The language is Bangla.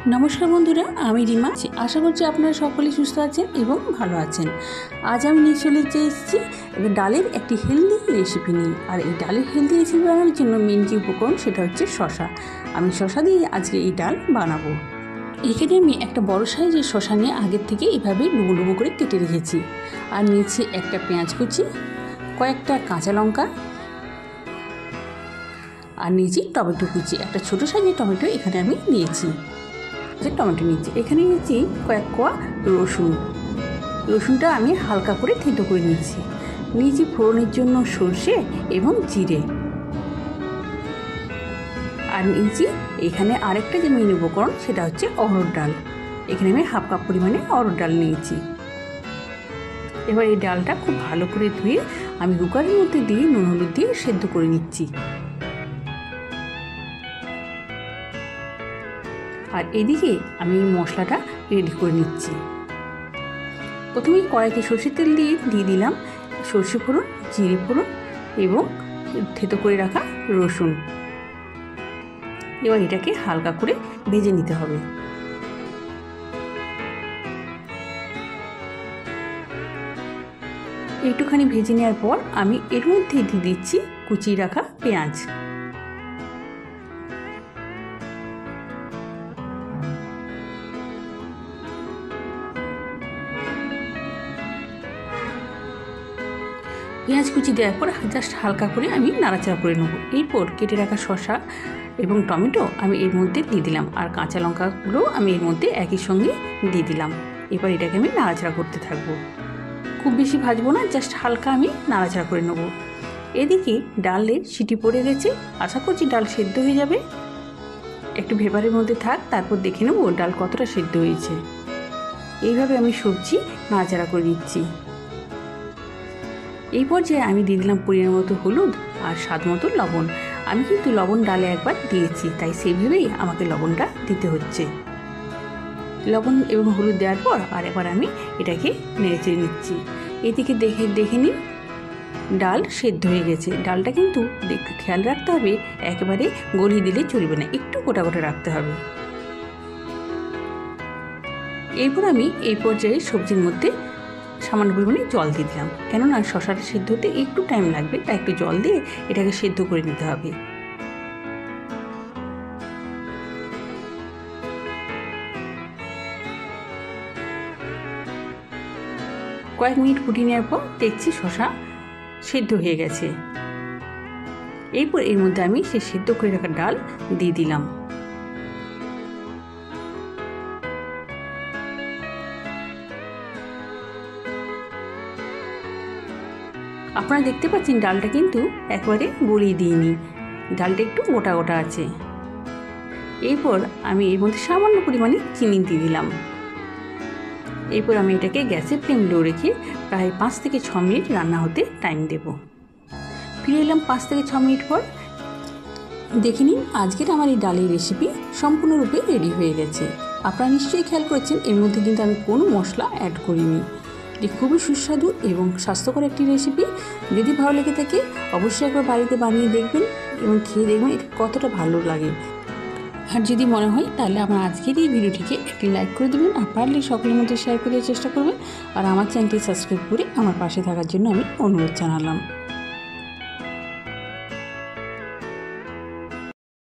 नमस्कार बंधुरा आमी रीमा आशा करছি আপনারা সকলেই সুস্থ আছেন এবং ভালো আছেন। আজ আমি নিয়ে চলে এসেছি ডালের একটি হেলদি রেসিপি নিয়ে। আর এই ডালের হেলদি রেসিপি বানানোর জন্য মেন যে উপকরণ সেটা হচ্ছে শসা। আমি শসা দিয়ে আজকে এই ডাল বানাবো। এখানে আমি একটা বড় সাইজের শসা নিয়ে আগের থেকে এইভাবে ডুবো ডুবো করে কেটে রেখেছি। আর নিয়েছি একটা পেঁয়াজ কুচি, কয়েকটা কাঁচা লঙ্কা, আর নিয়েছি টমেটো কুচি। একটা ছোটো সাইজের টমেটো এখানে আমি নিয়েছি। টমেটো নিয়েছি, এখানে নিয়েছি কয়েক কোয়া রসুন। রসুনটা আমি হালকা করে থেঁতো করে নিয়েছি। নিয়েছি ফোড়নের জন্য সর্ষে এবং জিরে। আর নিয়েছি এখানে আরেকটা যে মেন উপকরণ সেটা হচ্ছে অড়হর ডাল। এখানে আমি হাফ কাপ পরিমাণে অড়হর ডাল নিয়েছি। এবার এই ডালটা খুব ভালো করে ধুয়ে আমি কুকারের মধ্যে দিয়ে নুন হলুদ দিয়ে সেদ্ধ করে নিচ্ছি। আর এদিকে আমি মশলাটা রেডি করে নিচ্ছি। প্রথমে কড়াইতে সর্ষের তেল দিয়ে দিলাম সর্ষে ফোড়ন, জিরে ফোড়ন এবং থেতো করে রাখা রসুন। এবার এটাকে হালকা করে ভেজে নিতে হবে। একটুখানি ভেজে নেওয়ার পর আমি এর মধ্যে দিয়ে দিচ্ছি কুচিয়ে রাখা পেঁয়াজ। পেঁয়াজ কুচি দেওয়ার পর জাস্ট হালকা করে আমি নাড়াচাড়া করে নেব। এরপর কেটে রাখা শসা এবং টমেটো আমি এর মধ্যে দিয়ে দিলাম, আর কাঁচা লঙ্কাগুলো আমি এর মধ্যে একই সঙ্গে দিয়ে দিলাম। এবার এটাকে আমি নাড়াচাড়া করতে থাকবো। খুব বেশি ভাজবো না, জাস্ট হালকা আমি নাড়াচাড়া করে নেব। এদিকে ডালের সিটি পড়ে গেছে, আশা করছি ডাল সেদ্ধ হয়ে যাবে। একটু ভেপারের মধ্যে থাক, তারপর দেখে নেব ডাল কতটা সেদ্ধ হয়েছে। এইভাবে আমি সবজি নাড়াচাড়া করে নিচ্ছি। এই পর্যায়ে আমি দিয়ে দিলাম পরিমাণ মতো হলুদ আর স্বাদ মতো লবণ। আমি কিন্তু লবণ ডালে একবার দিয়েছি, তাই সেইভাবেই আমাকে লবণটা দিতে হচ্ছে। লবণ এবং হলুদ দেওয়ার পর আর একবার আমি এটাকে নেড়েচেড়ে নিচ্ছি। এদিকে দেখে নিন ডাল সেদ্ধ হয়ে গেছে। ডালটা কিন্তু খেয়াল রাখতে হবে, একেবারে গলিয়ে দিলে চলবে না, একটু গোটা গোটা রাখতে হবে। এরপর আমি এই পর্যায়ে সবজির মধ্যে সামান্য পরিমাণে জল দিয়ে দিলাম, কেননা শসাটা সেদ্ধ হতে একটু টাইম লাগবে, তাই একটু জল দিয়ে এটাকে সেদ্ধ করে নিতে হবে। কয়েক মিনিট ফুটিয়ে নেওয়ার পর দেখছি শসা সেদ্ধ হয়ে গেছে। এরপর এর মধ্যে আমি সে সেদ্ধ করে রাখা ডাল দিয়ে দিলাম। আপনারা দেখতে পাচ্ছেন ডালটা কিন্তু একবারে গলিয়ে দিইনি, ডালটা একটু গোটা গোটা আছে। এরপর আমি এর মধ্যে সামান্য পরিমাণে চিনি দিয়ে দিলাম। এরপর আমি এটাকে গ্যাসের ফ্লেম লো রেখে প্রায় 5 থেকে 6 মিনিট রান্না হতে টাইম দেব। ফিরে এলাম 5 থেকে 6 মিনিট পর। দেখে নিন আজকের আমার এই ডালের রেসিপি সম্পূর্ণরূপে রেডি হয়ে গেছে। আপনারা নিশ্চয়ই খেয়াল করেছেন এর মধ্যে কিন্তু আমি কোনো মশলা অ্যাড করিনি। এটি খুবই সুস্বাদু এবং স্বাস্থ্যকর একটি রেসিপি। যদি ভালো লেগে থাকে অবশ্যই একবার বাড়িতে বানিয়ে দেখবেন এবং খেয়ে দেখবেন এটা কতটা ভালো লাগে। আর যদি মনে হয় তাহলে আমার আজকের এই ভিডিওটিকে একটি লাইক করে দেবেন, আর পারলে সকলের মধ্যে শেয়ার করার চেষ্টা করবেন। আর আমার চ্যানেলটি সাবস্ক্রাইব করে আমার পাশে থাকার জন্য আমি অনুরোধ জানালাম।